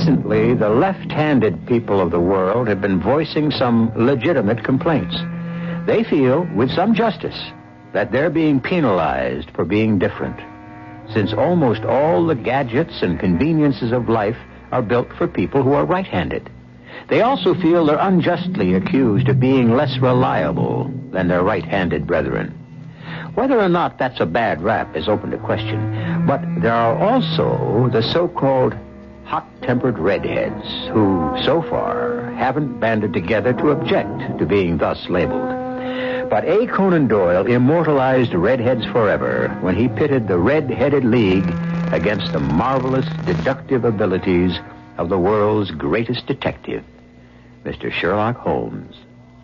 recently, the left-handed people of the world have been voicing some legitimate complaints. They feel, with some justice, that they're being penalized for being different, since almost all the gadgets and conveniences of life are built for people who are right-handed. They also feel they're unjustly accused of being less reliable than their right-handed brethren. Whether or not that's a bad rap is open to question, but there are also the so-called hot-tempered redheads who, so far, haven't banded together to object to being thus labeled. But A. Conan Doyle immortalized redheads forever when he pitted the Red-Headed League against the marvelous deductive abilities of the world's greatest detective, Mr. Sherlock Holmes.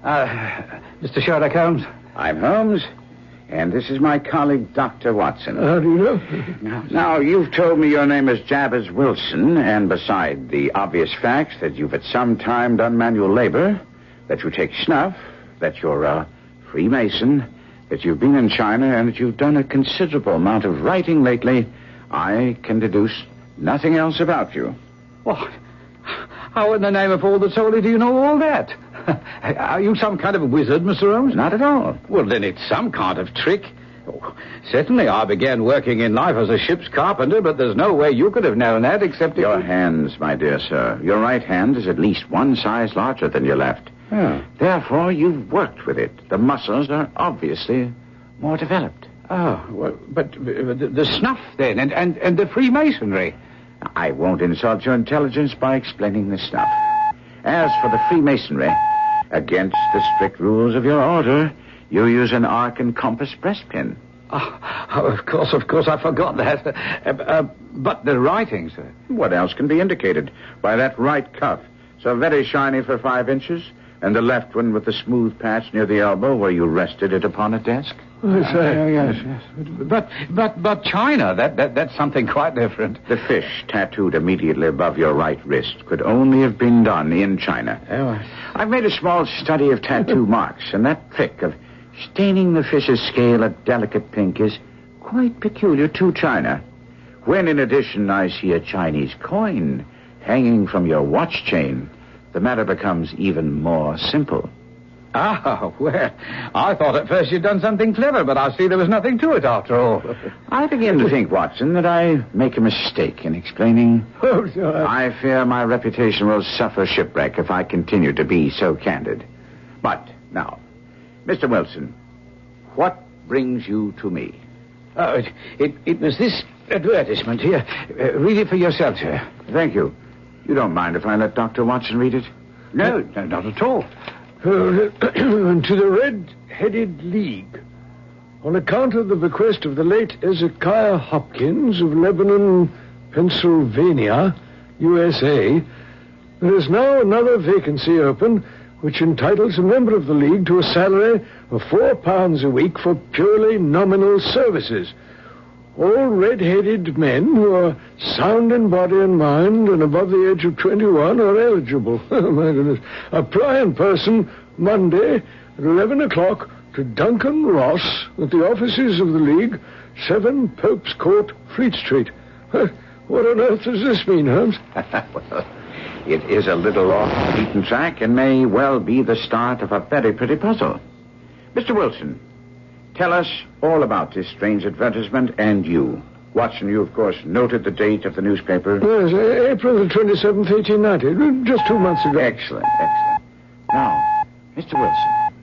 Mr. Sherlock Holmes? I'm Holmes, and this is my colleague, Dr. Watson. How do you know? Now, you've told me your name is Jabez Wilson, and beside the obvious facts that you've at some time done manual labor, that you take snuff, that you're a Freemason, that you've been in China, and that you've done a considerable amount of writing lately, I can deduce nothing else about you. What? How in the name of all that's holy do you know all that? Are you some kind of a wizard, Mr. Holmes? Not at all. Well, then it's some kind of trick. Oh, certainly, I began working in life as a ship's carpenter, but there's no way you could have known that except... Your hands, my dear sir. Your right hand is at least one size larger than your left. Oh. Therefore, you've worked with it. The muscles are obviously more developed. Oh, well, but the snuff, then, and the Freemasonry... I won't insult your intelligence by explaining this stuff. As for the Freemasonry, against the strict rules of your order, you use an arc and compass breastpin. Oh, of course, I forgot that. But the writing, sir. What else can be indicated by that right cuff, so very shiny for 5 inches, and the left one with the smooth patch near the elbow where you rested it upon a desk? Yes. But China, that's something quite different. The fish tattooed immediately above your right wrist could only have been done in China. Oh. I've made a small study of tattoo marks, and that trick of staining the fish's scale a delicate pink is quite peculiar to China. When, in addition, I see a Chinese coin hanging from your watch chain, the matter becomes even more simple. Ah, well, I thought at first you'd done something clever, but I see there was nothing to it after all. I begin to think, Watson, that I make a mistake in explaining. Oh, sir. I fear my reputation will suffer shipwreck if I continue to be so candid. But, now, Mr. Wilson, what brings you to me? Oh, it was this advertisement here. Read it for yourself, sir. Thank you. You don't mind if I let Dr. Watson read it? No, not at all. To the Red-Headed League. On account of the bequest of the late Ezekiah Hopkins of Lebanon, Pennsylvania, USA, there is now another vacancy open which entitles a member of the League to a salary of £4 a week for purely nominal services. All red-headed men who are sound in body and mind and above the age of 21 are eligible. Oh, my goodness. Apply in person Monday at 11 o'clock to Duncan Ross at the offices of the League, 7 Pope's Court, Fleet Street. What on earth does this mean, Holmes? Well, it is a little off the beaten track and may well be the start of a very pretty puzzle. Mr. Wilson, tell us all about this strange advertisement and you. Watson, you, of course, noted the date of the newspaper. Yes, April the 27th, 1890. Just 2 months ago. Excellent. Now, Mr. Wilson.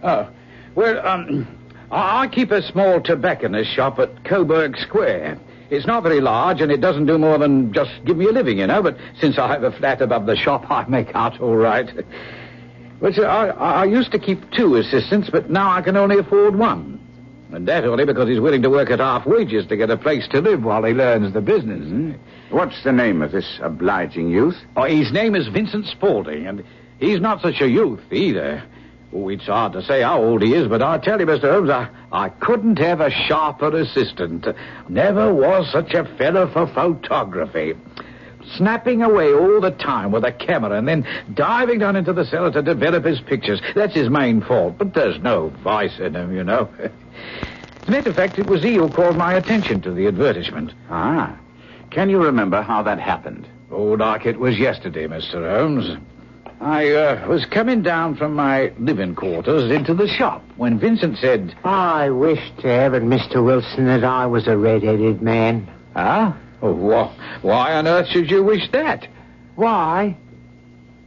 Oh, well, I keep a small tobacconist shop at Coburg Square. It's not very large, and it doesn't do more than just give me a living, you know, but since I have a flat above the shop, I make out all right. Well, sir, I used to keep 2 assistants, but now I can only afford 1. And that only because he's willing to work at half wages to get a place to live while he learns the business. Mm-hmm. What's the name of this obliging youth? Oh, his name is Vincent Spaulding, and he's not such a youth either. Oh, it's hard to say how old he is, but I tell you, Mr. Holmes, I couldn't have a sharper assistant. Never was such a fellow for photography. Snapping away all the time with a camera and then diving down into the cellar to develop his pictures. That's his main fault, but there's no vice in him, you know. As a matter of fact, it was he who called my attention to the advertisement. Ah. Can you remember how that happened? Oh, like it was yesterday, Mr. Holmes. I was coming down from my living quarters into the shop when Vincent said... I wish to heaven, Mr. Wilson, that I was a red-headed man. Huh? Oh, why on earth should you wish that? Why?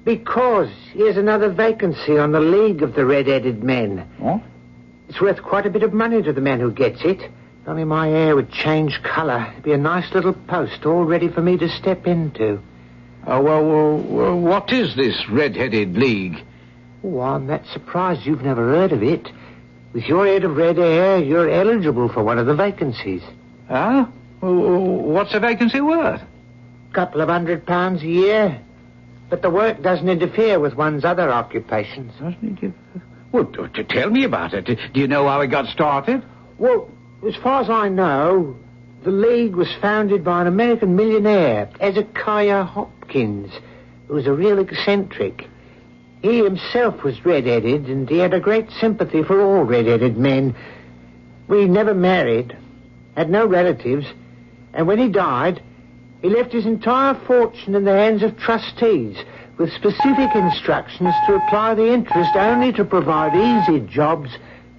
Because here's another vacancy on the League of the Red-Headed Men. Oh? It's worth quite a bit of money to the man who gets it. Only my hair would change colour. It'd be a nice little post all ready for me to step into. Oh, well, what is this Red-Headed League? Oh, I'm that surprised you've never heard of it. With your head of red hair, you're eligible for one of the vacancies. Huh? What's a vacancy worth? £200 a year. But the work doesn't interfere with one's other occupations. Doesn't it? Well, tell me about it. Do you know how it got started? Well, as far as I know, the League was founded by an American millionaire, Hezekiah Hopkins, who was a real eccentric. He himself was red-headed, and he had a great sympathy for all red-headed men. We never married, had no relatives, and when he died, he left his entire fortune in the hands of trustees, with specific instructions to apply the interest only to provide easy jobs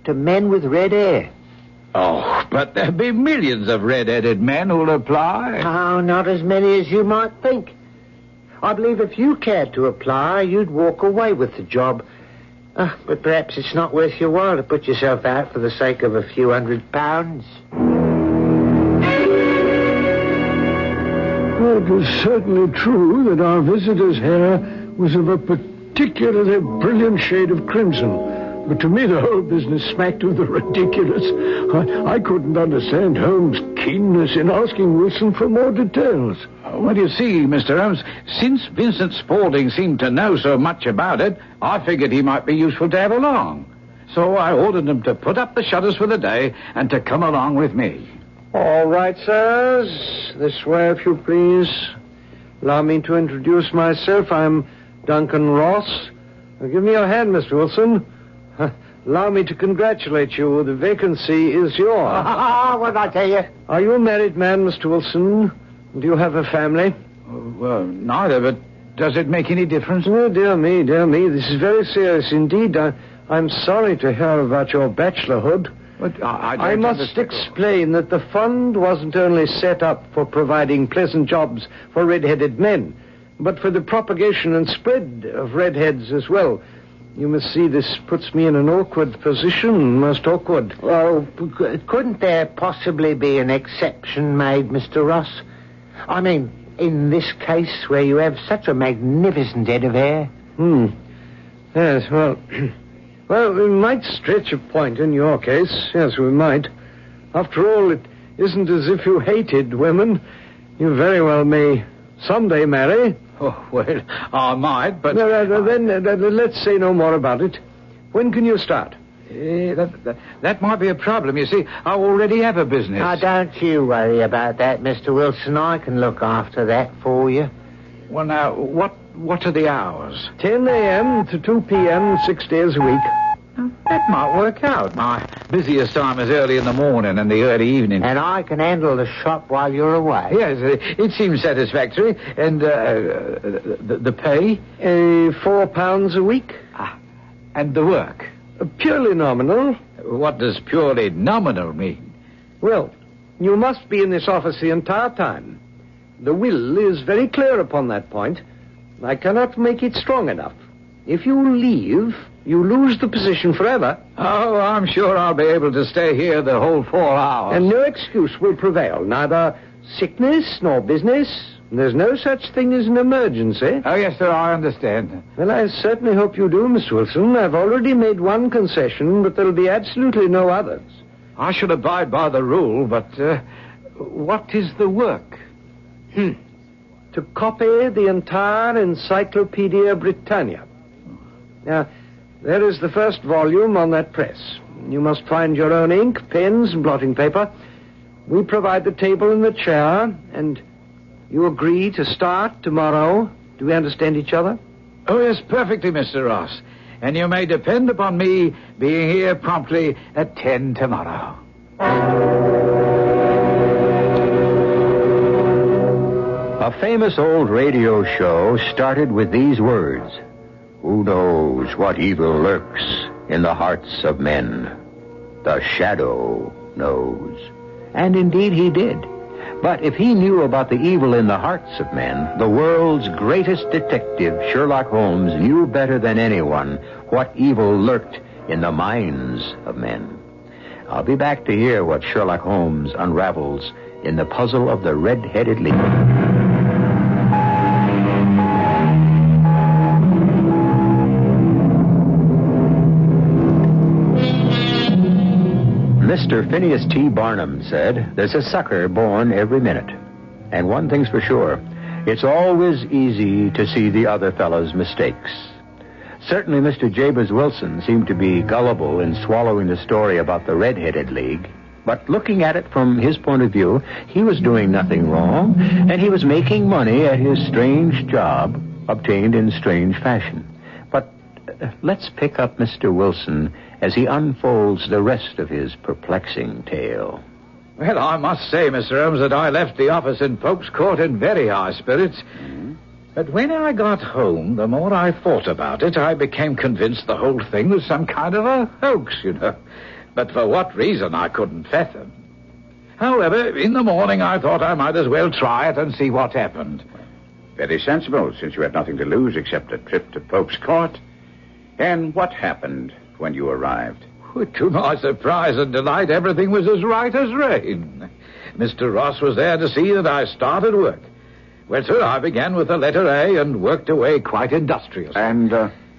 to men with red hair. Oh, but there'll be millions of red-headed men who'll apply. Oh, not as many as you might think. I believe if you cared to apply, you'd walk away with the job. But perhaps it's not worth your while to put yourself out for the sake of a few £100. Well, it was certainly true that our visitor's hair was of a particularly brilliant shade of crimson. But to me, the whole business smacked of the ridiculous. I couldn't understand Holmes' keenness in asking Wilson for more details. Well, you see, Mr. Holmes, since Vincent Spaulding seemed to know so much about it, I figured he might be useful to have along. So I ordered him to put up the shutters for the day and to come along with me. All right, sirs. This way, if you please. Allow me to introduce myself. I'm Duncan Ross. Give me your hand, Mr. Wilson. Allow me to congratulate you. The vacancy is yours. What did I tell you? Are you a married man, Mr. Wilson? Do you have a family? Well, neither, but does it make any difference? Oh, dear me. This is very serious indeed. I'm sorry to hear about your bachelorhood. But I must explain that the fund wasn't only set up for providing pleasant jobs for red-headed men, but for the propagation and spread of redheads as well. You must see this puts me in an awkward position, most awkward. Well, couldn't there possibly be an exception made, Mr. Ross? I mean, in this case where you have such a magnificent head of hair. Yes, well, we might stretch a point in your case. Yes, we might. After all, it isn't as if you hated women. You very well may someday marry. Oh, well, I might, but... Then let's say no more about it. When can you start? That might be a problem. You see, I already have a business. Don't you worry about that, Mr. Wilson. I can look after that for you. Well, now, what are the hours? 10 a.m. to 2 p.m., 6 days a week. That might work out. My busiest time is early in the morning and the early evening. And I can handle the shop while you're away. Yes, it seems satisfactory. And the pay? £4 a week. And the work? Purely nominal. What does purely nominal mean? Well, you must be in this office the entire time. The will is very clear upon that point. I cannot make it strong enough. If you leave, you lose the position forever. Oh, I'm sure I'll be able to stay here the whole 4 hours. And no excuse will prevail. Neither sickness nor business. There's no such thing as an emergency. Oh, yes, sir, I understand. Well, I certainly hope you do, Mr. Wilson. I've already made one concession, but there'll be absolutely no others. I should abide by the rule, but what is the work? To copy the entire Encyclopedia Britannia. Now, there is the first volume on that press. You must find your own ink, pens, and blotting paper. We provide the table and the chair, and you agree to start tomorrow. Do we understand each other? Oh, yes, perfectly, Mr. Ross. And you may depend upon me being here promptly at 10 tomorrow. A famous old radio show started with these words: "Who knows what evil lurks in the hearts of men? The shadow knows." And indeed he did. But if he knew about the evil in the hearts of men, the world's greatest detective, Sherlock Holmes, knew better than anyone what evil lurked in the minds of men. I'll be back to hear what Sherlock Holmes unravels in the puzzle of the Red-Headed League. Mr. Phineas T. Barnum said, "There's a sucker born every minute. And one thing's for sure, it's always easy to see the other fellow's mistakes." Certainly Mr. Jabez Wilson seemed to be gullible in swallowing the story about the Red-Headed League. But looking at it from his point of view, he was doing nothing wrong, and he was making money at his strange job, obtained in strange fashion. But let's pick up Mr. Wilson as he unfolds the rest of his perplexing tale. Well, I must say, Mr. Holmes, that I left the office in Pope's Court in very high spirits. But when I got home, the more I thought about it, I became convinced the whole thing was some kind of a hoax, you know. But for what reason, I couldn't fathom. However, in the morning, I thought I might as well try it and see what happened. Very sensible, since you had nothing to lose except a trip to Pope's Court. And what happened when you arrived? To my surprise and delight, everything was as right as rain. Mr. Ross was there to see that I started work. Well, sir, I began with the letter A and worked away quite industriously. And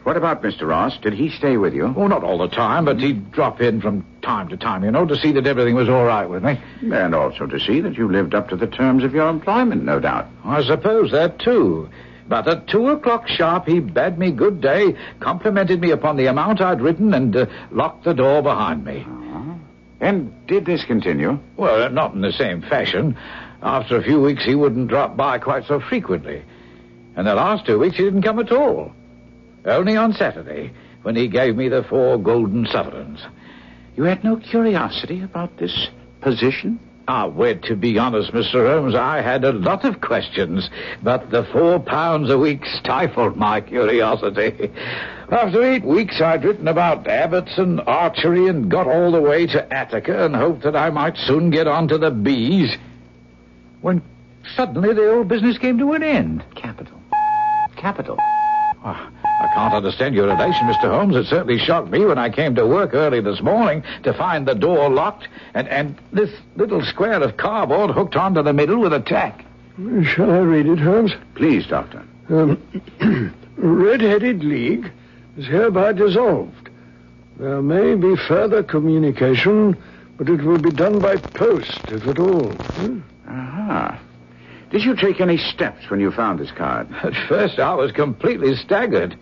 what about Mr. Ross? Did he stay with you? Oh, not all the time, but he'd drop in from time to time, you know, to see that everything was all right with me. And also to see that you lived up to the terms of your employment, no doubt. I suppose that, too. But at 2:00 sharp, he bade me good day, complimented me upon the amount I'd written, and locked the door behind me. And did this continue? Well, not in the same fashion. After a few weeks, he wouldn't drop by quite so frequently. And the last 2 weeks, he didn't come at all. Only on Saturday, when he gave me the 4 golden sovereigns. You had no curiosity about this position? Well, to be honest, Mr. Holmes, I had a lot of questions, but the £4 a week stifled my curiosity. After 8 weeks, I'd written about abbots and archery and got all the way to Attica and hoped that I might soon get on to the bees, when suddenly the old business came to an end. Capital. I can't understand your relation, Mr. Holmes. It certainly shocked me when I came to work early this morning to find the door locked and this little square of cardboard hooked onto the middle with a tack. Shall I read it, Holmes? Please, Doctor. Red-Headed League is hereby dissolved. There may be further communication, but it will be done by post, if at all. Aha. Did you take any steps when you found this card? At first, I was completely staggered.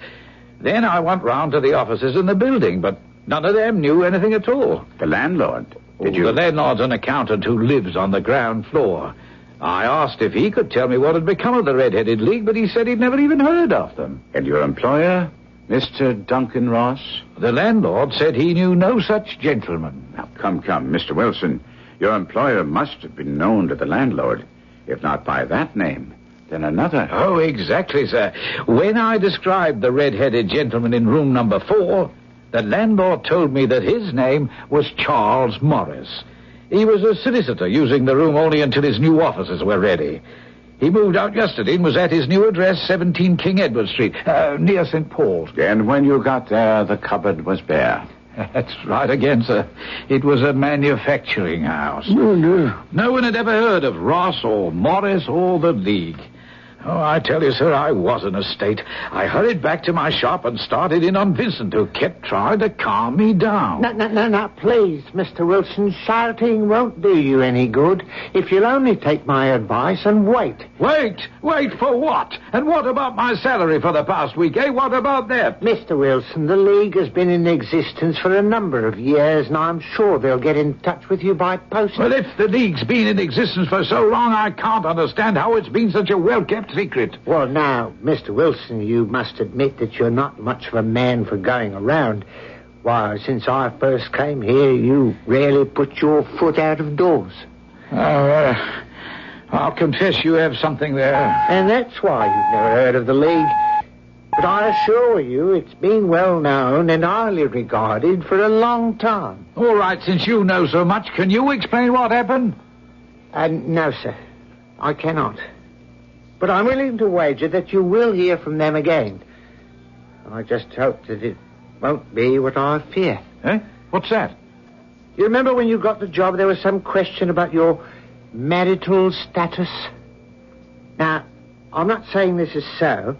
Then I went round to the offices in the building, but none of them knew anything at all. The landlord? Did you? The landlord's an accountant who lives on the ground floor. I asked if he could tell me what had become of the Red-Headed League, but he said he'd never even heard of them. And your employer, Mr. Duncan Ross? The landlord said he knew no such gentleman. Now, come, Mr. Wilson. Your employer must have been known to the landlord. If not by that name, then another. Oh, exactly, sir. When I described the red-headed gentleman in room number 4, the landlord told me that his name was Charles Morris. He was a solicitor, using the room only until his new offices were ready. He moved out yesterday and was at his new address, 17 King Edward Street, near St. Paul's. And when you got there, the cupboard was bare. That's right again, sir. It was a manufacturing house. Oh, no. No one had ever heard of Ross or Morris or the League. Oh, I tell you, sir, I was in a state. I hurried back to my shop and started in on Vincent, who kept trying to calm me down. No, please, Mr. Wilson. Shouting won't do you any good if you'll only take my advice and wait. Wait for what? And what about my salary for the past week, eh? What about that? Mr. Wilson, the League has been in existence for a number of years, and I'm sure they'll get in touch with you by post. Well, if the League's been in existence for so long, I can't understand how it's been such a well-kept secret. Well, now, Mr. Wilson, you must admit that you're not much of a man for going around. Why, since I first came here, you rarely put your foot out of doors. I'll I'll confess you have something there. And that's why you've never heard of the League. But I assure you, it's been well known and highly regarded for a long time. All right, since you know so much, can you explain what happened? No, sir. I cannot. But I'm willing to wager that you will hear from them again. I just hope that it won't be what I fear. Eh? What's that? You remember when you got the job, there was some question about your marital status? Now, I'm not saying this is so,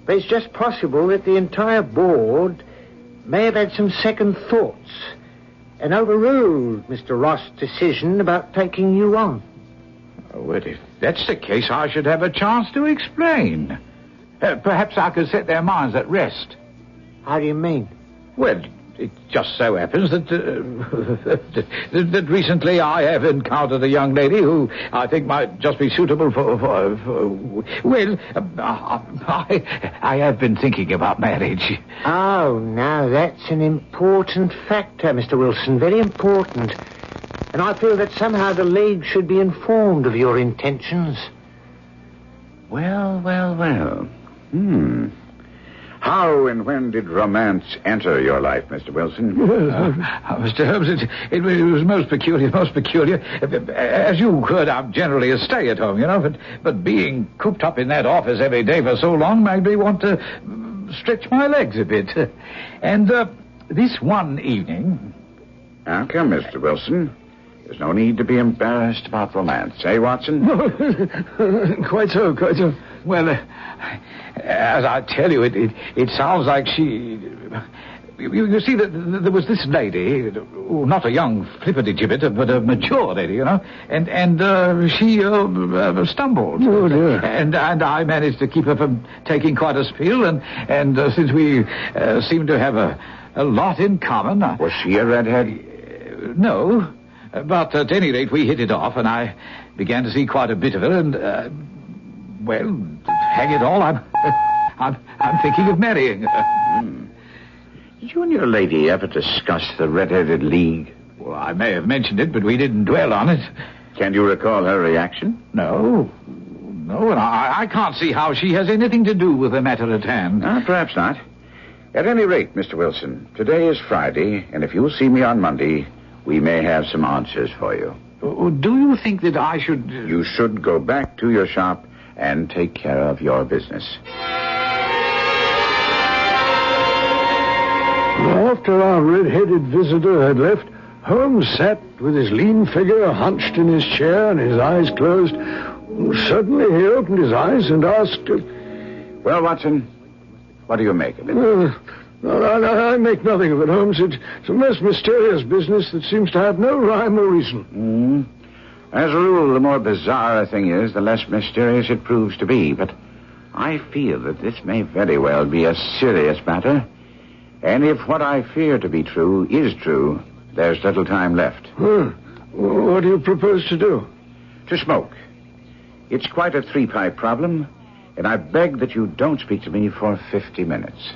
but it's just possible that the entire board may have had some second thoughts and overruled Mr. Ross' decision about taking you on. Well, if that's the case, I should have a chance to explain. Perhaps I could set their minds at rest. How do you mean? Well, it just so happens that that recently I have encountered a young lady who I think might just be suitable for well, I have been thinking about marriage. Oh, now that's an important factor, Mr. Wilson, very important. And I feel that somehow the League should be informed of your intentions. Well. How and when did romance enter your life, Mr. Wilson? Mr. Holmes, it was most peculiar. As you heard, I'm generally a stay-at-home, you know, but being cooped up in that office every day for so long made me want to stretch my legs a bit. And this one evening... Now, come, Mr. Wilson. There's no need to be embarrassed about romance, eh, Watson? Quite so. Well, as I tell you, it sounds like she... You see, there was this lady, not a young flippity-gibbet, but a mature lady, you know, and she stumbled. Oh, dear. And I managed to keep her from taking quite a spill, and since we seem to have a lot in common... Was she a redhead? No, but at any rate, we hit it off, and I began to see quite a bit of her, and... well, hang it all, I'm thinking of marrying her. Did you and your lady ever discuss the Red-Headed League? Well, I may have mentioned it, but we didn't dwell on it. Can you recall her reaction? No, and I can't see how she has anything to do with the matter at hand. Perhaps not. At any rate, Mr. Wilson, today is Friday, and if you'll see me on Monday, we may have some answers for you. Do you think that I should... You should go back to your shop and take care of your business. After our red-headed visitor had left, Holmes sat with his lean figure hunched in his chair and his eyes closed. Suddenly he opened his eyes and asked... Well, Watson, what do you make of it? I make nothing of it, Holmes. It's a most mysterious business that seems to have no rhyme or reason. As a rule, the more bizarre a thing is, the less mysterious it proves to be. But I feel that this may very well be a serious matter. And if what I fear to be true is true, there's little time left. What do you propose to do? To smoke. It's quite a 3-pipe problem, and I beg that you don't speak to me for 50 minutes.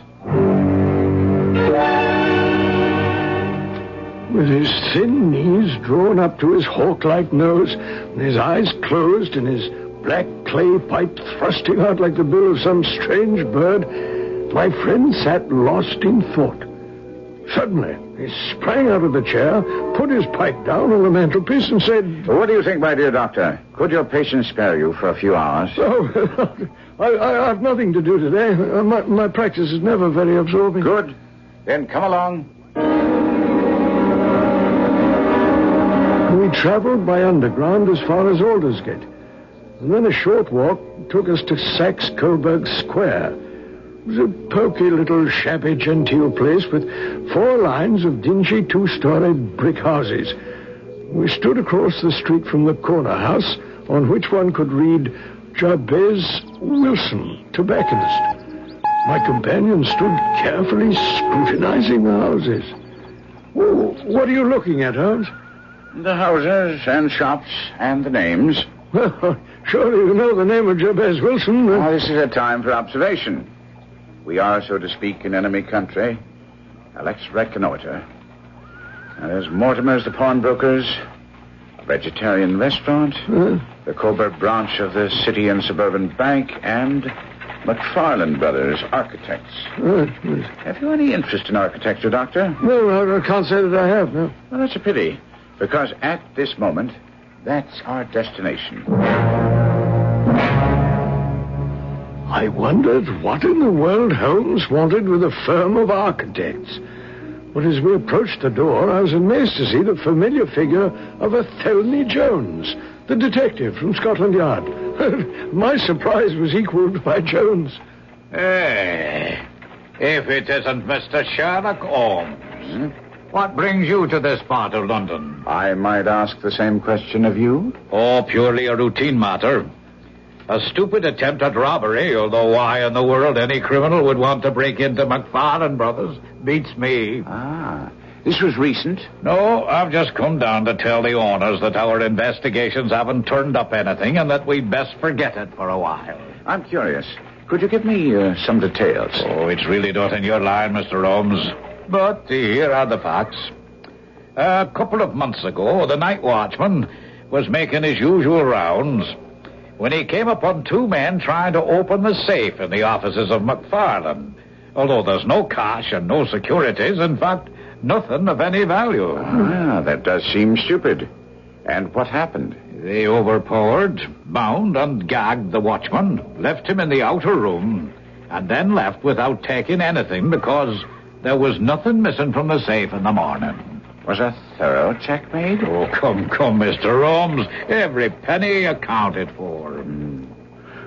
With his thin knees drawn up to his hawk-like nose, and his eyes closed, and his black clay pipe thrusting out like the bill of some strange bird, my friend sat lost in thought. Suddenly, he sprang out of the chair, put his pipe down on the mantelpiece, and said... What do you think, my dear doctor? Could your patient spare you for a few hours? Oh, I have nothing to do today. My practice is never very absorbing. Good. Then come along. We traveled by underground as far as Aldersgate, and then a short walk took us to Saxe-Coburg Square. It was a poky little shabby-genteel place with 4 lines of dingy 2-story brick houses. We stood across the street from the corner house, on which one could read Jabez Wilson, tobacconist. My companion stood carefully scrutinizing the houses. What are you looking at, Holmes? The houses and shops and the names. Well, surely you know the name of Jabez Wilson. This is a time for observation. We are, so to speak, in enemy country. Now, let's reconnoiter. Now, there's Mortimer's, the pawnbrokers. vegetarian restaurant, the Colbert branch of the City and Suburban Bank, and McFarland Brothers Architects. Have you any interest in architecture, Doctor? No, I can't say that I have, no. Well, that's a pity, because at this moment, that's our destination. I wondered what in the world Holmes wanted with a firm of architects. But as we approached the door, I was amazed to see the familiar figure of Athelney Jones, the detective from Scotland Yard. My surprise was equaled by Jones. Hey, if it isn't Mr. Sherlock Holmes. What brings you to this part of London? I might ask the same question of you? Oh, purely a routine matter. A stupid attempt at robbery, although why in the world any criminal would want to break into McFarland Brothers beats me. Ah, this was recent? No, I've just come down to tell the owners that our investigations haven't turned up anything and that we'd best forget it for a while. I'm curious. Could you give me some details? Oh, it's really not in your line, Mr. Holmes. But here are the facts. A couple of months ago, the night watchman was making his usual rounds when he came upon two men trying to open the safe in the offices of McFarland. Although there's no cash and no securities, in fact, nothing of any value. Ah, that does seem stupid. And what happened? They overpowered, bound, and gagged the watchman, left him in the outer room, and then left without taking anything because there was nothing missing from the safe in the morning. Was a thorough check made? Oh, come, Mr. Holmes. Every penny accounted for.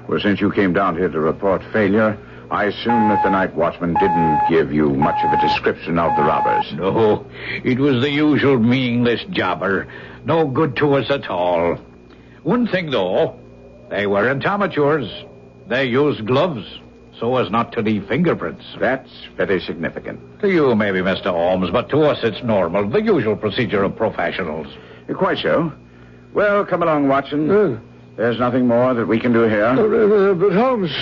Well, since you came down here to report failure, I assume that the night watchman didn't give you much of a description of the robbers. No, it was the usual meaningless jobber. No good to us at all. One thing, though, they weren't amateurs. They used gloves so as not to leave fingerprints. That's very significant. To you, maybe, Mr. Holmes, but to us it's normal, the usual procedure of professionals. Quite so. Well, come along, Watson. There's nothing more that we can do here. But Holmes,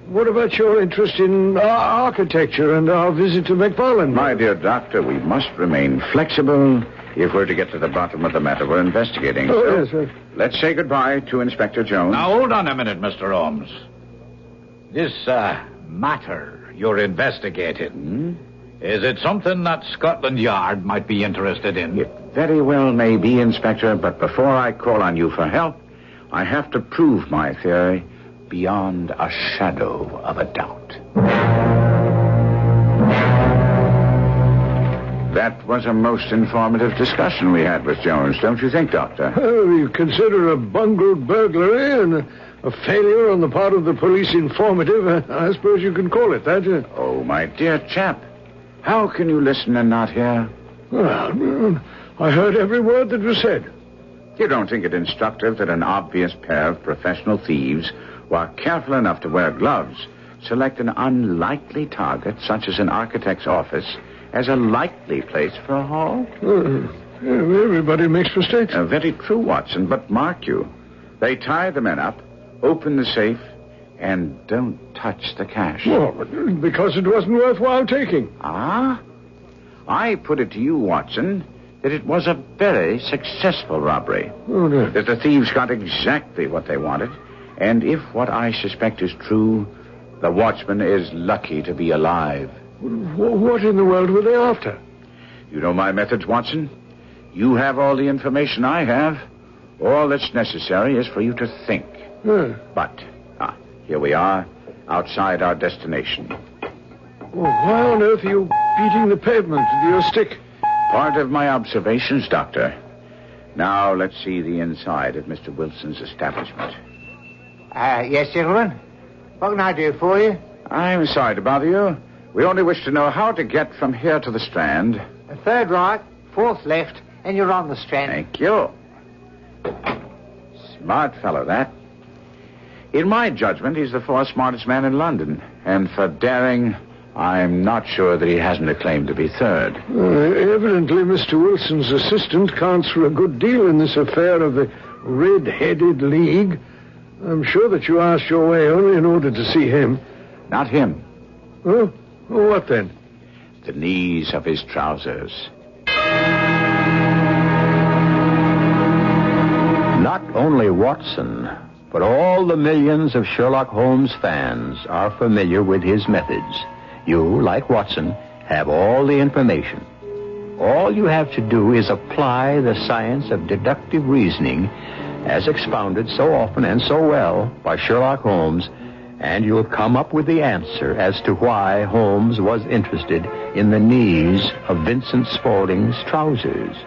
what about your interest in architecture and our visit to McFarland? My dear doctor, we must remain flexible if we're to get to the bottom of the matter we're investigating. Yes, sir. Let's say goodbye to Inspector Jones. Now, hold on a minute, Mr. Holmes. This, matter you're investigating, is it something that Scotland Yard might be interested in? It very well may be, Inspector, but before I call on you for help, I have to prove my theory beyond a shadow of a doubt. That was a most informative discussion we had with Jones, don't you think, Doctor? You consider a bungled burglary and a failure on the part of the police informative. I suppose you can call it that. Oh, my dear chap. How can you listen and not hear? Well, I heard every word that was said. You don't think it instructive that an obvious pair of professional thieves, while careful enough to wear gloves, select an unlikely target, such as an architect's office, as a likely place for a haul? Everybody makes mistakes. Very true, Watson, but mark you. They tie the men up, open the safe, and don't touch the cash. Well, because it wasn't worthwhile taking. Ah? I put it to you, Watson, that it was a very successful robbery. Oh, no. That the thieves got exactly what they wanted. And if what I suspect is true, the watchman is lucky to be alive. What in the world were they after? You know my methods, Watson. You have all the information I have. All that's necessary is for you to think. But, here we are, outside our destination. Well, why on earth are you beating the pavement with your stick? Part of my observations, Doctor. Now, let's see the inside of Mr. Wilson's establishment. Yes, gentlemen. What can I do for you? I'm sorry to bother you. We only wish to know how to get from here to the Strand. Third right, fourth left, and you're on the Strand. Thank you. Smart fellow, that. In my judgment, he's the fourth smartest man in London. And for daring, I'm not sure that he hasn't a claim to be third. Evidently, Mr. Wilson's assistant counts for a good deal in this affair of the Red-Headed League. I'm sure that you asked your way only in order to see him. Not him. Oh? What then? The knees of his trousers. Not only Watson, but all the millions of Sherlock Holmes fans are familiar with his methods. You, like Watson, have all the information. All you have to do is apply the science of deductive reasoning as expounded so often and so well by Sherlock Holmes, and you'll come up with the answer as to why Holmes was interested in the knees of Vincent Spaulding's trousers.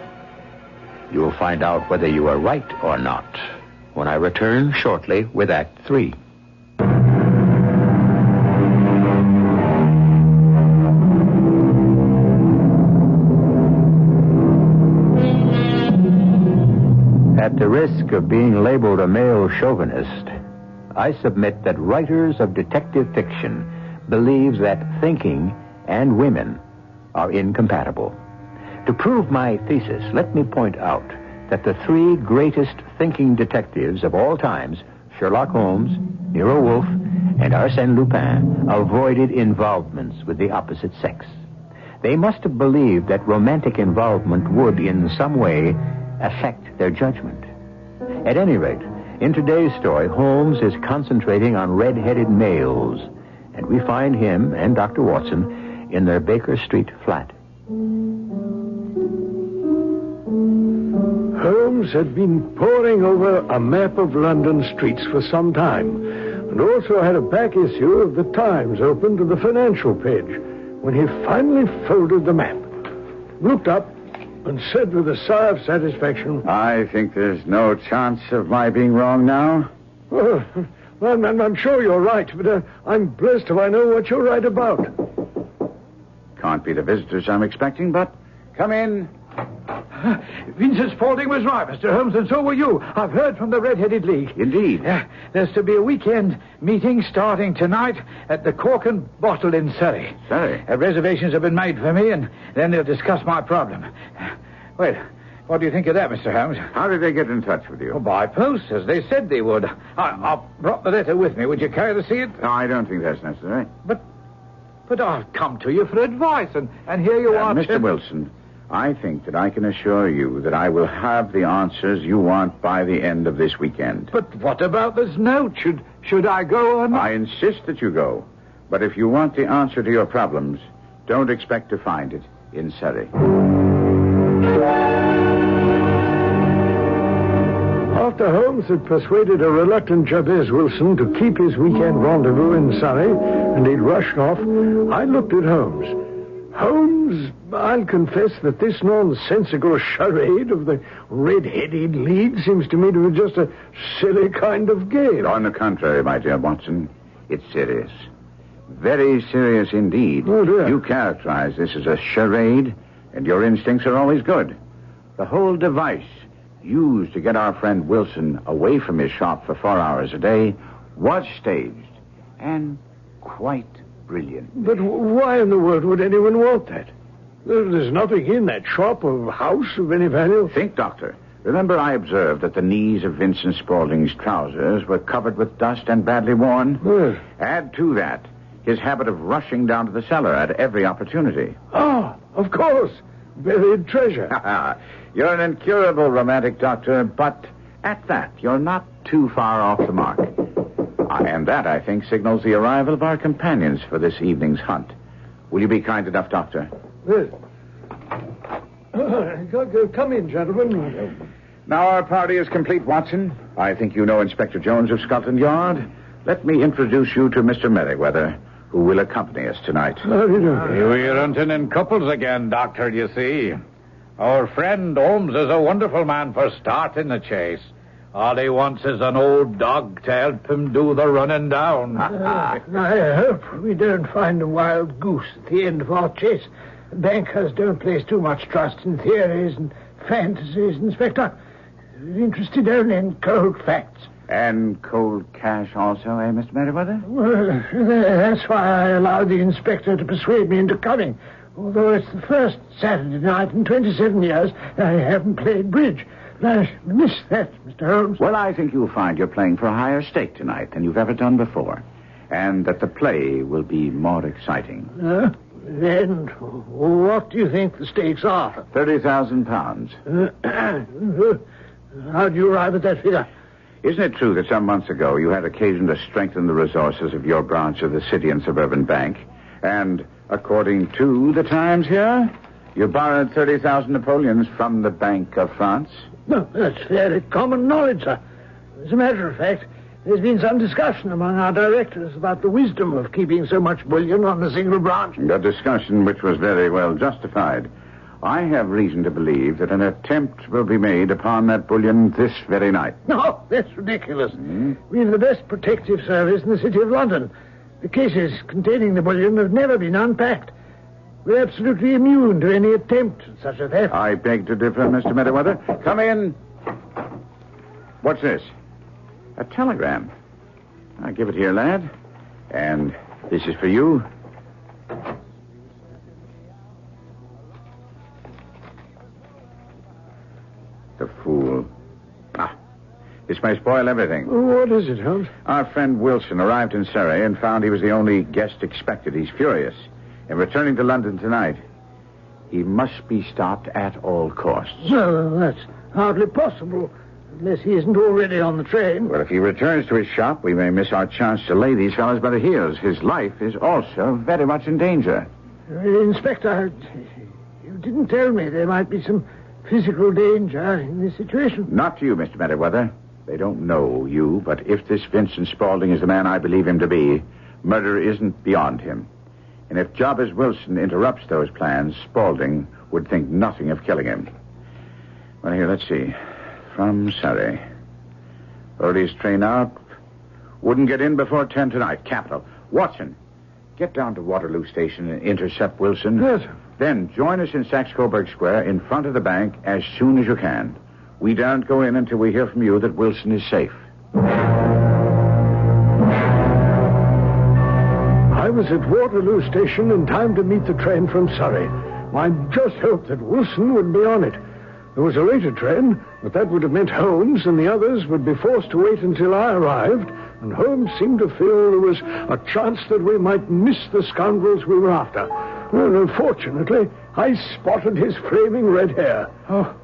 You'll find out whether you are right or not when I return shortly with Act 3. At the risk of being labeled a male chauvinist, I submit that writers of detective fiction believe that thinking and women are incompatible. To prove my thesis, let me point out that the three greatest thinking detectives of all times, Sherlock Holmes, Nero Wolfe, and Arsène Lupin, avoided involvements with the opposite sex. They must have believed that romantic involvement would, in some way, affect their judgment. At any rate, in today's story, Holmes is concentrating on red-headed males, and we find him and Dr. Watson in their Baker Street flat. Holmes had been poring over a map of London streets for some time, and also had a back issue of the Times open to the financial page, when he finally folded the map, looked up, and said with a sigh of satisfaction, I think there's no chance of my being wrong now. Well, I'm sure you're right, but I'm blessed if I know what you're right about. Can't be the visitors I'm expecting, but come in. Vincent Spaulding was right, Mr. Holmes, and so were you. I've heard from the Red-Headed League. Indeed. There's to be a weekend meeting starting tonight at the Cork and Bottle in Surrey. Surrey? Reservations have been made for me, and then they'll discuss my problem. Well, what do you think of that, Mr. Holmes? How did they get in touch with you? Well, by post, as they said they would. I brought the letter with me. Would you care to see it? No, I don't think that's necessary. But I've come to you for advice, and here you are... Mr. Wilson, I think that I can assure you that I will have the answers you want by the end of this weekend. But what about this note? Should I go or not? I insist that you go. But if you want the answer to your problems, don't expect to find it in Surrey. After Holmes had persuaded a reluctant Jabez Wilson to keep his weekend rendezvous in Surrey, and he'd rushed off, I looked at Holmes. Holmes, I'll confess that this nonsensical charade of the Red-Headed League seems to me to be just a silly kind of game. On the contrary, my dear Watson, it's serious. Very serious indeed. Oh, dear. You characterize this as a charade, and your instincts are always good. The whole device used to get our friend Wilson away from his shop for 4 hours a day was staged, and quite brilliant. But why in the world would anyone want that? There's nothing in that shop or house of any value. Think, Doctor. Remember I observed that the knees of Vincent Spaulding's trousers were covered with dust and badly worn? Yes. Add to that his habit of rushing down to the cellar at every opportunity. Ah, of course. Buried treasure. You're an incurable romantic, Doctor, but at that, you're not too far off the mark. And that, I think, signals the arrival of our companions for this evening's hunt. Will you be kind enough, Doctor? Yes. Come in, gentlemen. Now our party is complete, Watson. I think you know Inspector Jones of Scotland Yard. Let me introduce you to Mr. Merriweather, who will accompany us tonight. How do you do? We're hunting in couples again, Doctor, you see. Our friend Holmes is a wonderful man for starting the chase. All he wants is an old dog to help him do the running down. I hope we don't find a wild goose at the end of our chase. Bankers don't place too much trust in theories and fantasies, Inspector. We're interested only in cold facts. And cold cash also, eh, Mr. Merriweather? Well, that's why I allowed the inspector to persuade me into coming. Although it's the first Saturday night in 27 years, I haven't played bridge. I miss that, Mr. Holmes. Well, I think you'll find you're playing for a higher stake tonight than you've ever done before. And that the play will be more exciting. Then what do you think the stakes are? £30,000. How do you arrive at that figure? Isn't it true that some months ago you had occasion to strengthen the resources of your branch of the City and Suburban Bank? And according to the Times here, you borrowed 30,000 Napoleons from the Bank of France? No, that's fairly common knowledge, sir. As a matter of fact, there's been some discussion among our directors about the wisdom of keeping so much bullion on a single branch. A discussion which was very well justified. I have reason to believe that an attempt will be made upon that bullion this very night. No, that's ridiculous. We've the best protective service in the City of London. The cases containing the bullion have never been unpacked. We're absolutely immune to any attempt at such a theft. I beg to differ, Mr. Merriweather. Come in. What's this? A telegram. I'll give it here, lad. And this is for you. The fool. This may spoil everything. What is it, Holmes? Our friend Wilson arrived in Surrey and found he was the only guest expected. He's furious. And returning to London tonight, he must be stopped at all costs. No, that's hardly possible, unless he isn't already on the train. Well, if he returns to his shop, we may miss our chance to lay these fellows by the heels. His life is also very much in danger. Inspector, you didn't tell me there might be some physical danger in this situation. Not to you, Mr. Merriweather. They don't know you, but if this Vincent Spaulding is the man I believe him to be, murder isn't beyond him. And if Jobbers Wilson interrupts those plans, Spaulding would think nothing of killing him. Well, here, let's see. From Surrey. Earliest train out. Wouldn't get in before 10 tonight. Capital. Watson, get down to Waterloo Station and intercept Wilson. Yes, sir. Then join us in Saxe-Coburg Square in front of the bank as soon as you can. We daren't go in until we hear from you that Wilson is safe. I was at Waterloo Station in time to meet the train from Surrey. I just hoped that Wilson would be on it. There was a later train, but that would have meant Holmes and the others would be forced to wait until I arrived, and Holmes seemed to feel there was a chance that we might miss the scoundrels we were after. Well, unfortunately, I spotted his flaming red hair. Oh,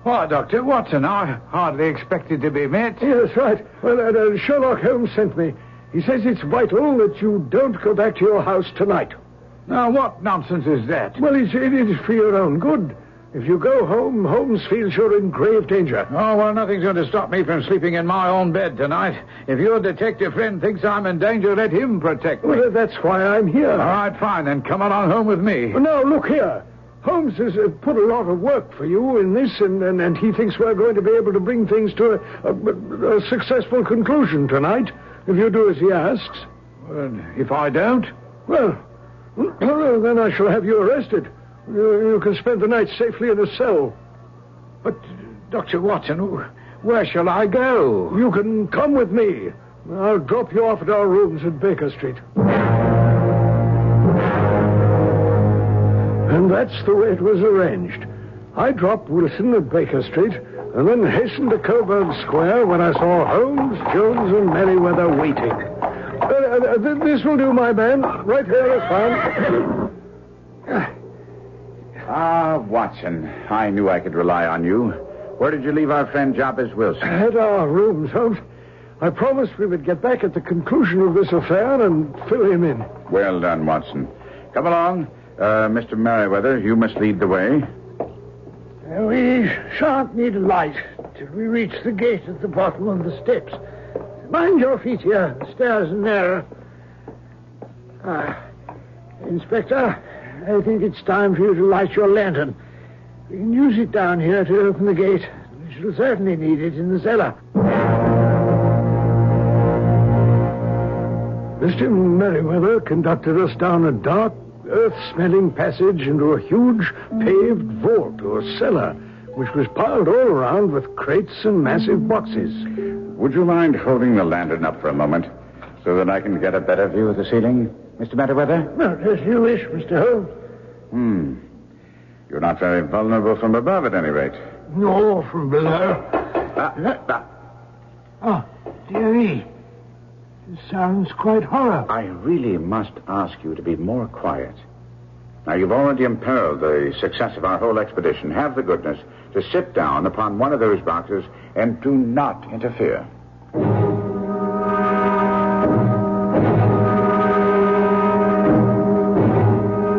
Dr. Watson, I hardly expected to be met. Yes, right. Well, Sherlock Holmes sent me. He says it's vital that you don't go back to your house tonight. Now, what nonsense is that? Well, it is for your own good. If you go home, Holmes feels you're in grave danger. Oh, well, nothing's going to stop me from sleeping in my own bed tonight. If your detective friend thinks I'm in danger, let him protect me. Well, that's why I'm here. All right, fine, then come on home with me. Well, now, look here. Holmes has put a lot of work for you in this, and he thinks we're going to be able to bring things to a successful conclusion tonight, if you do as he asks. If I don't? Well, then I shall have you arrested. You can spend the night safely in a cell. But, Dr. Watson, where shall I go? You can come with me. I'll drop you off at our rooms at Baker Street. And that's the way it was arranged. I dropped Wilson at Baker Street and then hastened to Coburg Square when I saw Holmes, Jones, and Merriweather waiting. This will do, my man. Right here is fine. Watson, I knew I could rely on you. Where did you leave our friend Jobbers Wilson? At our rooms, Holmes. I promised we would get back at the conclusion of this affair and fill him in. Well done, Watson. Come along. Mr. Merriweather, you must lead the way. We shan't need a light till we reach the gate at the bottom of the steps. Mind your feet here. The stairs are narrow. Inspector, I think it's time for you to light your lantern. We can use it down here to open the gate. We shall certainly need it in the cellar. Mr. Merriweather conducted us down a dark, earth-smelling passage into a huge paved vault or cellar, which was piled all around with crates and massive boxes. Would you mind holding the lantern up for a moment so that I can get a better view of the ceiling, Mr. Merriweather? Well, as you wish, Mr. Holmes. You're not very vulnerable from above, at any rate. No, from below. Oh, dearie. It sounds quite horrible. I really must ask you to be more quiet. Now, you've already imperiled the success of our whole expedition. Have the goodness to sit down upon one of those boxes and do not interfere.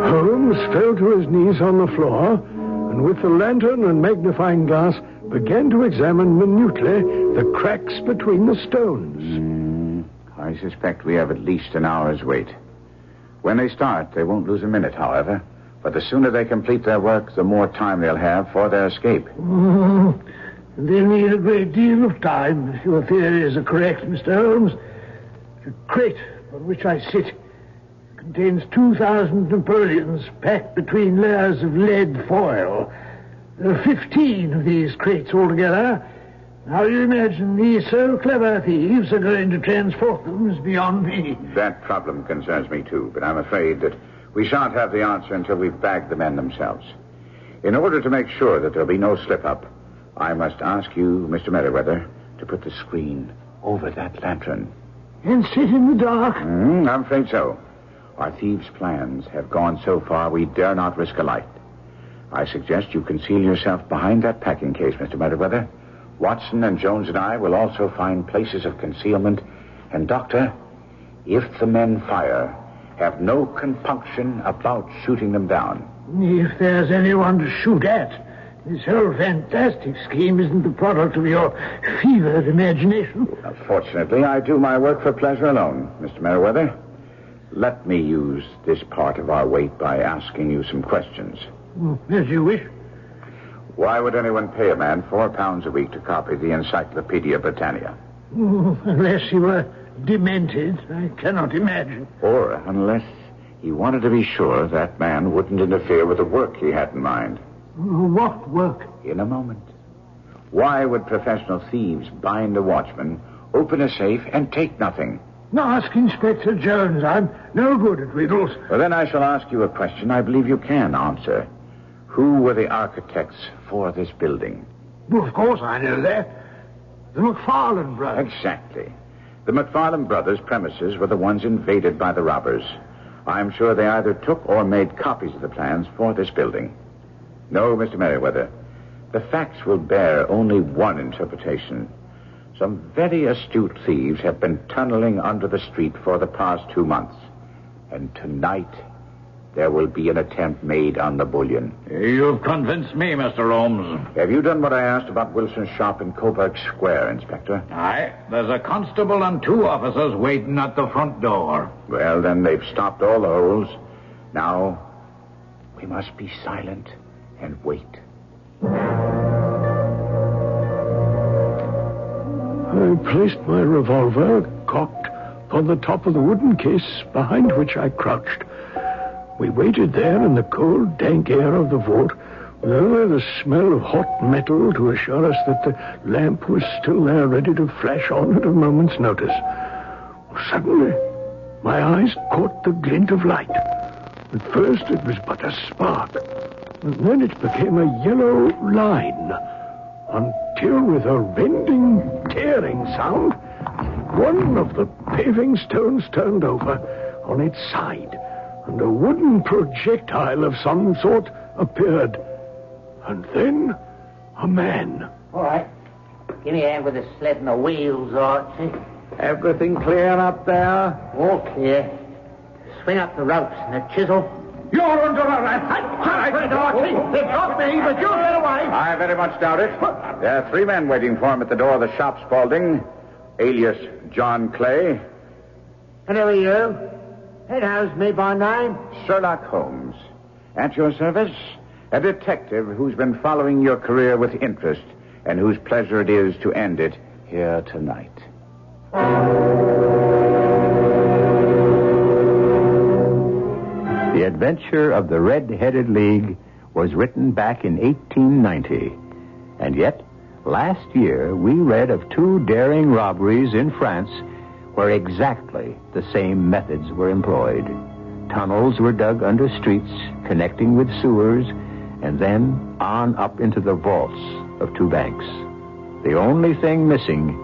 Holmes fell to his knees on the floor and with the lantern and magnifying glass began to examine minutely the cracks between the stones. I suspect we have at least an hour's wait. When they start, they won't lose a minute, however. But the sooner they complete their work, the more time they'll have for their escape. They'll need a great deal of time, if your theories are correct, Mr. Holmes. The crate on which I sit contains 2,000 Napoleons packed between layers of lead foil. There are 15 of these crates altogether. How you imagine these so clever thieves are going to transport them is beyond me. That problem concerns me, too, but I'm afraid that we shan't have the answer until we've bagged the men themselves. In order to make sure that there'll be no slip-up, I must ask you, Mr. Merriweather, to put the screen over that lantern. And sit in the dark? I'm afraid so. Our thieves' plans have gone so far we dare not risk a light. I suggest you conceal yourself behind that packing case, Mr. Merriweather. Watson and Jones and I will also find places of concealment. And, Doctor, if the men fire, have no compunction about shooting them down. If there's anyone to shoot at, this whole fantastic scheme isn't the product of your fevered imagination. Fortunately, I do my work for pleasure alone, Mr. Merriweather. Let me use this part of our wait by asking you some questions. As you wish. Why would anyone pay a man £4 a week to copy the Encyclopedia Britannica? Unless he were demented, I cannot imagine. Or unless he wanted to be sure that man wouldn't interfere with the work he had in mind. What work? In a moment. Why would professional thieves bind a watchman, open a safe, and take nothing? Now ask Inspector Jones. I'm no good at riddles. Well, then I shall ask you a question I believe you can answer. Who were the architects for this building? Well, of course I know that. The McFarlane brothers. Exactly. The McFarlane brothers' premises were the ones invaded by the robbers. I'm sure they either took or made copies of the plans for this building. No, Mr. Merriweather. The facts will bear only one interpretation. Some very astute thieves have been tunneling under the street for the past 2 months. And tonight, there will be an attempt made on the bullion. You've convinced me, Mr. Holmes. Have you done what I asked about Wilson's shop in Coburg Square, Inspector? Aye. There's a constable and 2 officers waiting at the front door. Well, then they've stopped all the holes. Now, we must be silent and wait. I placed my revolver, cocked, on the top of the wooden case behind which I crouched. We waited there in the cold, dank air of the vault, with only the smell of hot metal to assure us that the lamp was still there, ready to flash on at a moment's notice. Suddenly, my eyes caught the glint of light. At first, it was but a spark, and then it became a yellow line, until, with a rending, tearing sound, one of the paving stones turned over on its side, and a wooden projectile of some sort appeared. And then, a man. All right. Give me a hand with the sled and the wheels, Archie. Everything clear up there? All clear. Swing up the ropes and the chisel. You're under arrest. Archie. They've got me, but you get away. I very much doubt it. There are 3 men waiting for him at the door of the shop, Spaulding, alias John Clay. And who are you? He knows me by name. Sherlock Holmes. At your service, a detective who's been following your career with interest and whose pleasure it is to end it here tonight. The Adventure of the Red-Headed League was written back in 1890. And yet, last year, we read of 2 daring robberies in France where exactly the same methods were employed. Tunnels were dug under streets, connecting with sewers, and then on up into the vaults of 2 banks. The only thing missing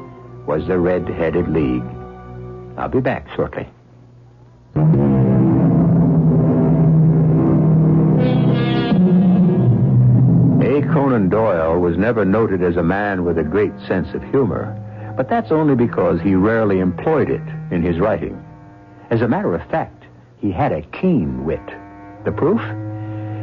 was the Red-Headed League. I'll be back shortly. Conan Doyle was never noted as a man with a great sense of humor, but that's only because he rarely employed it in his writing. As a matter of fact, he had a keen wit. The proof?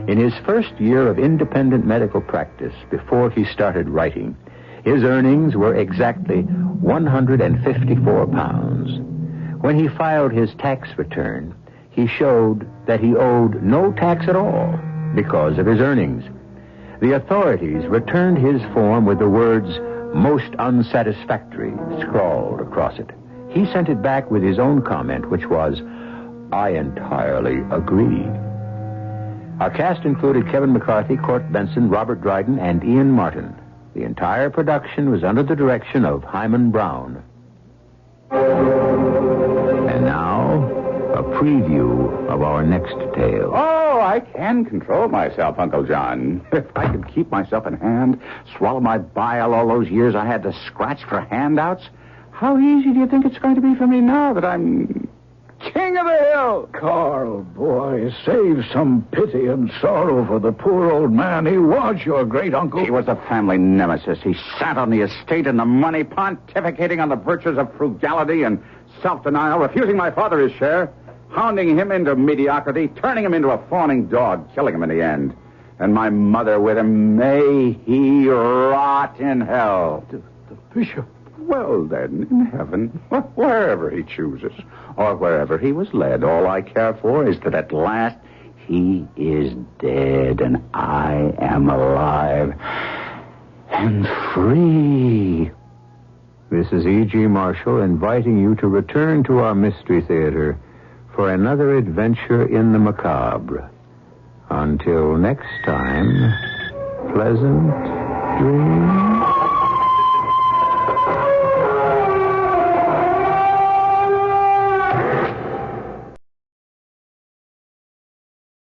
In his first year of independent medical practice, before he started writing, his earnings were exactly 154 pounds. When he filed his tax return, he showed that he owed no tax at all because of his earnings. The authorities returned his form with the words, "most unsatisfactory," scrawled across it. He sent it back with his own comment, which was, "I entirely agree." Our cast included Kevin McCarthy, Court Benson, Robert Dryden, and Ian Martin. The entire production was under the direction of Hyman Brown. And now, a preview of our next tale. Oh, I can control myself, Uncle John. If I could keep myself in hand, swallow my bile all those years I had to scratch for handouts, how easy do you think it's going to be for me now that I'm king of the hill? Carl, boy, save some pity and sorrow for the poor old man. He was your great-uncle. He was a family nemesis. He sat on the estate and the money, pontificating on the virtues of frugality and self-denial, refusing my father his share, hounding him into mediocrity, turning him into a fawning dog, killing him in the end. And my mother with him, may he rot in hell. The bishop. Well, then, in heaven, wherever he chooses, or wherever he was led, all I care for is that at last he is dead and I am alive and free. This is E.G. Marshall inviting you to return to our Mystery Theater for another adventure in the macabre. Until next time, pleasant dreams.